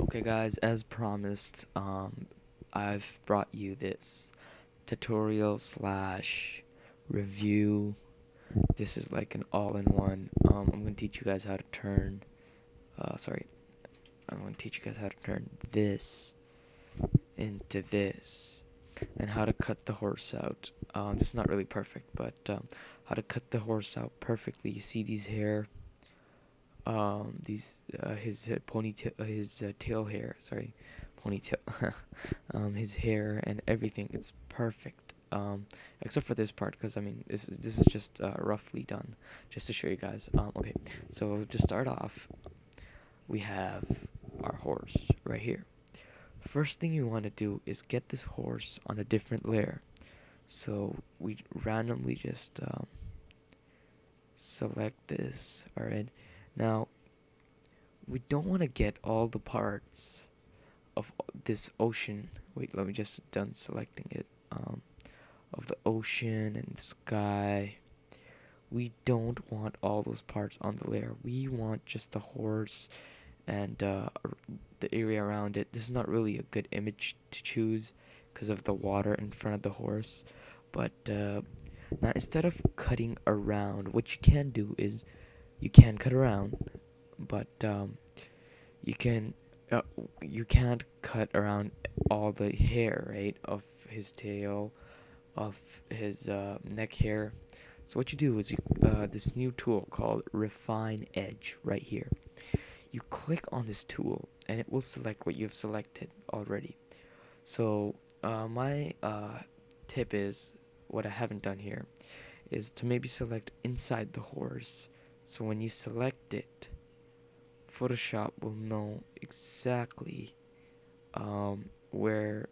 Okay guys, as promised, I've brought you this tutorial slash review. This is like an all-in-one. I'm gonna teach you guys how to turn, sorry, I'm gonna teach you guys how to turn this into this and how to cut the horse out. This is not really perfect, but how to cut the horse out perfectly. You see these hair, these his ponytail, his tail hair, sorry, ponytail, his hair and everything. It's perfect, except for this part, because I mean this is just roughly done, just to show you guys. Okay, so to start off, we have our horse right here. First thing you want to do is get this horse on a different layer. So we randomly just select this. Alright, now we don't want to get all the parts of this ocean. Wait, let me just done selecting it. Of the ocean and the sky. We don't want all those parts on the layer. We want just the horse and the area around it. This is not really a good image to choose because of the water in front of the horse. But now instead of cutting around, what you can do is you can cut around, but you can you can't cut around all the hair, right, of his tail, of his neck hair. So what you do is you this new tool called Refine Edge right here. You click on this tool and it will select what you've selected already. So my tip is, what I haven't done here is to maybe select inside the horse, so when you select it, Photoshop will know exactly where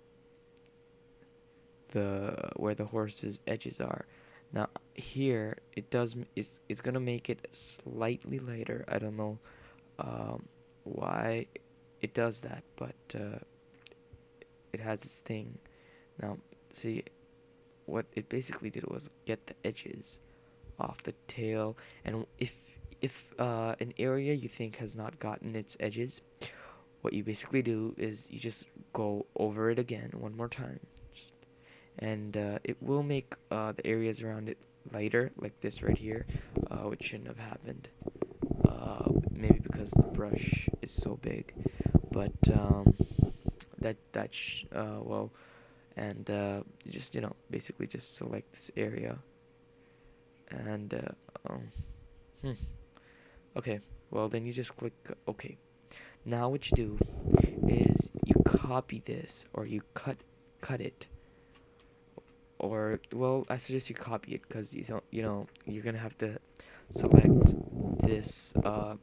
the horse's edges are. Now here it's gonna make it slightly lighter. I don't know why it does that, but it has this thing. Now see, what it basically did was get the edges off the tail, and if an area you think has not gotten its edges, what you basically do is you just go over it again one more time, and it will make the areas around it lighter, like this right here, which shouldn't have happened, maybe because the brush is so big, but well, and just basically just select this area, and hmm. Okay, well then you just click OK. Now what you do is you copy this, or you cut it, or well, I suggest you copy it, because you're gonna have to select this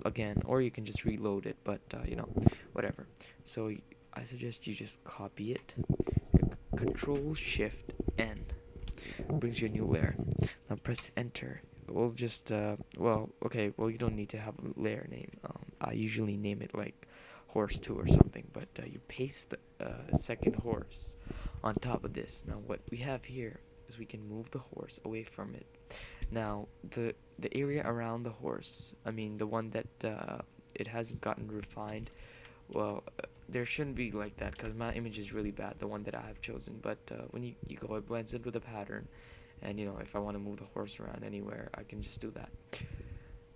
again, or you can just reload it, but whatever. So I suggest you just copy it. Control Shift N brings you a new layer. Now press enter. We'll just well, okay, well, you don't need to have a layer name. I usually name it like horse 2 or something, but you paste the second horse on top of this. Now what we have here is we can move the horse away from it. Now the area around the horse, I mean the one that it hasn't gotten refined, well, there shouldn't be like that, because my image is really bad, the one that I have chosen. But when you go, it blends into the pattern, and if I want to move the horse around anywhere, I can just do that.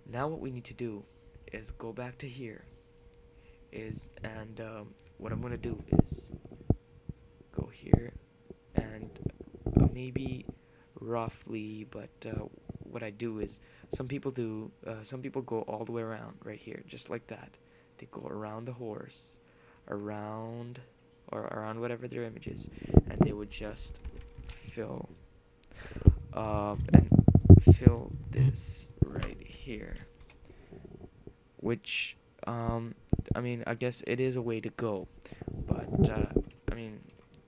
Now what we need to do is go back to here, and what I'm going to do is go here, and maybe roughly, but what I do is, some people go all the way around right here, just like that. They go around the horse, around whatever their image is, and they would just fill and fill this right here, which I mean, I guess it is a way to go, but I mean,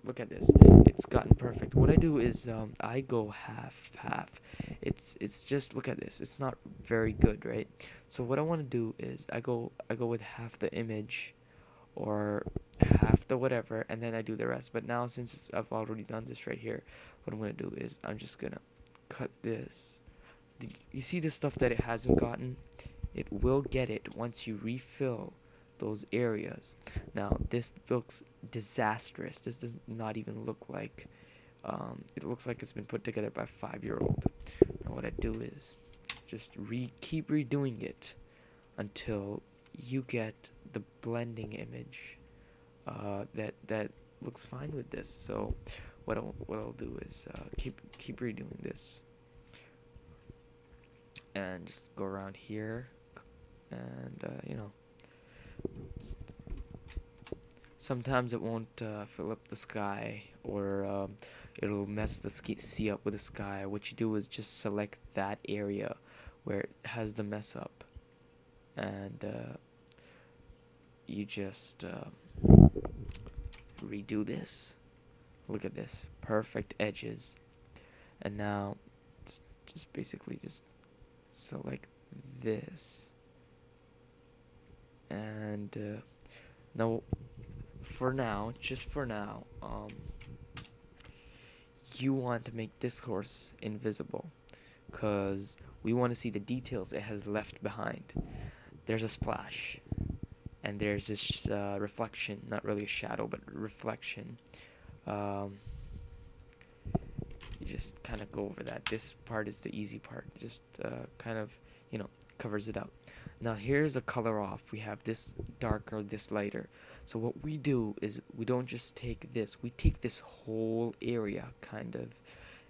look at this, it's gotten perfect. What I do is I go half. It's just, look at this, it's not very good, right? So what I want to do is I go with half the image, or half the whatever, and then I do the rest. But now, since I've already done this right here, what I'm gonna do is I'm just gonna cut this. You see the stuff that it hasn't gotten? It will get it once you refill those areas. Now this looks disastrous. This does not even look like it looks like it's been put together by a 5-year-old. Now what I do is just keep redoing it until you get the blending image that looks fine with this. So what I'll do is keep redoing this and just go around here and you know, sometimes it won't fill up the sky, or it'll mess the sea up with the sky. What you do is just select that area where it has the mess up, and you just redo this. Look at this, perfect edges. And now it's just basically just select this, and now just for now, you want to make this horse invisible, because we want to see the details it has left behind. There's a splash, and there's this reflection, not really a shadow, but reflection. You just kind of go over that. This part is the easy part. Just kind of, you know, covers it up. Now here's a color off. We have this darker, this lighter. So what we do is we don't just take this. We take this whole area kind of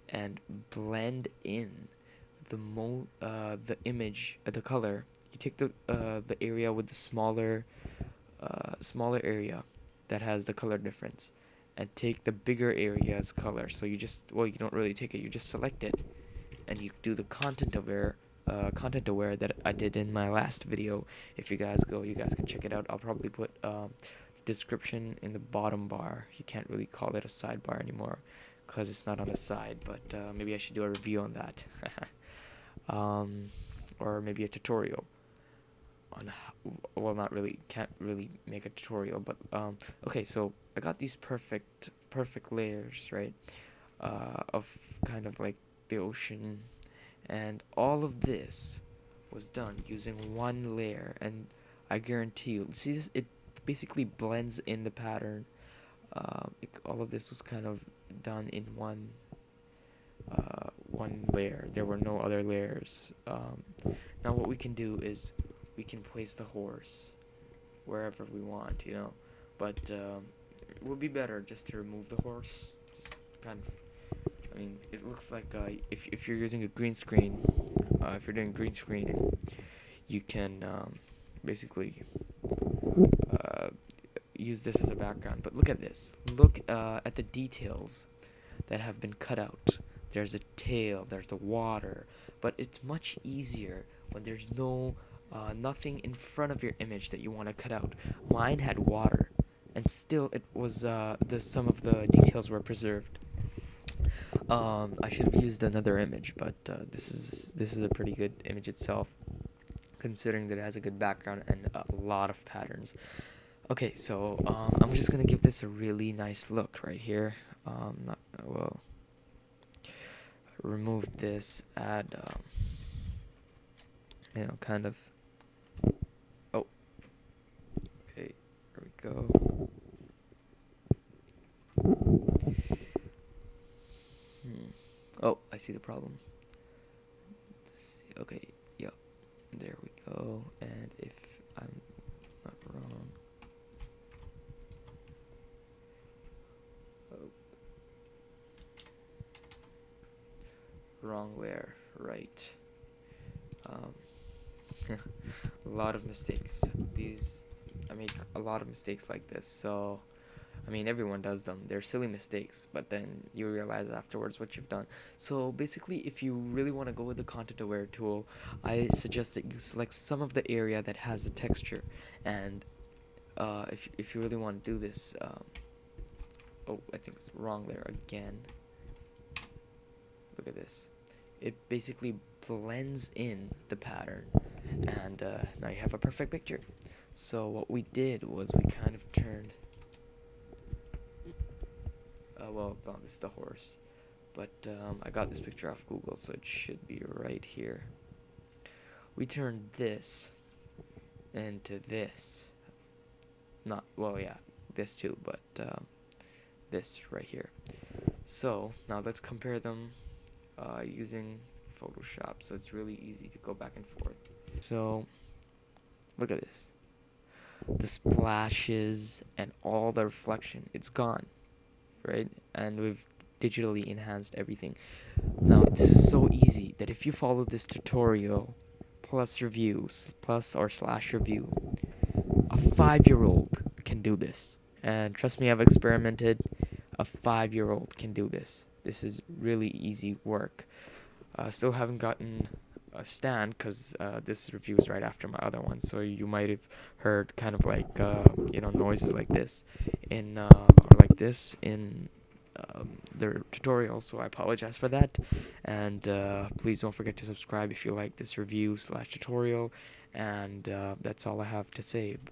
and blend in the image, the color. You take the area with the smaller area that has the color difference, and take the bigger area's color. So you just, well, you don't really take it, you just select it, and you do the content aware that I did in my last video. If you guys go, you guys can check it out. I'll probably put the description in the bottom bar. You can't really call it a sidebar anymore because it's not on the side, but maybe I should do a review on that. Or maybe a tutorial on well, not really, can't really make a tutorial, but okay, so I got these perfect layers, right, of kind of like the ocean, and all of this was done using one layer, and I guarantee you, see this, it basically blends in the pattern. All of this was kind of done in one layer. There were no other layers. Now what we can do is we can place the horse wherever we want, you know, but it would be better just to remove the horse. Just kind of, I mean, it looks like if you're using a green screen, if you're doing green screening, you can basically use this as a background. But look at this. Look at the details that have been cut out. There's a tail, there's the water, but it's much easier when there's no nothing in front of your image that you want to cut out. Mine had water, and still it was some of the details were preserved. I should have used another image, but this is a pretty good image itself, considering that it has a good background and a lot of patterns. Okay, so I'm just gonna give this a really nice look right here. Well, remove this, add you know, kind of, oh, okay, there we go. Oh, I see the problem. Let's see. Okay, yep, there we go. And if I'm not wrong, oh, wrong layer, right. A lot of mistakes. I make a lot of mistakes like this, so I mean, everyone does them. They're silly mistakes, but then you realize afterwards what you've done. So basically, if you really want to go with the content aware tool, I suggest that you select some of the area that has the texture, and if you really want to do this, oh, I think it's wrong there again. Look at this. It basically blends in the pattern, and now you have a perfect picture. So what we did was we kind of turned, well, no, this is the horse, but I got this picture off Google, so it should be right here. We turned this into this, well, yeah, this too, but this right here. So now let's compare them using Photoshop. So it's really easy to go back and forth. So look at this. The splashes and all the reflection, it's gone, right? And we've digitally enhanced everything. Now this is so easy that if you follow this tutorial plus reviews plus or slash review, a 5-year-old can do this. And trust me, I've experimented. A 5-year-old can do this. This is really easy work. Still haven't gotten a stand because this review is right after my other one, so you might have heard kind of like noises like this in or like this in their tutorial, so I apologize for that. And please don't forget to subscribe if you like this review slash tutorial. And that's all I have to say.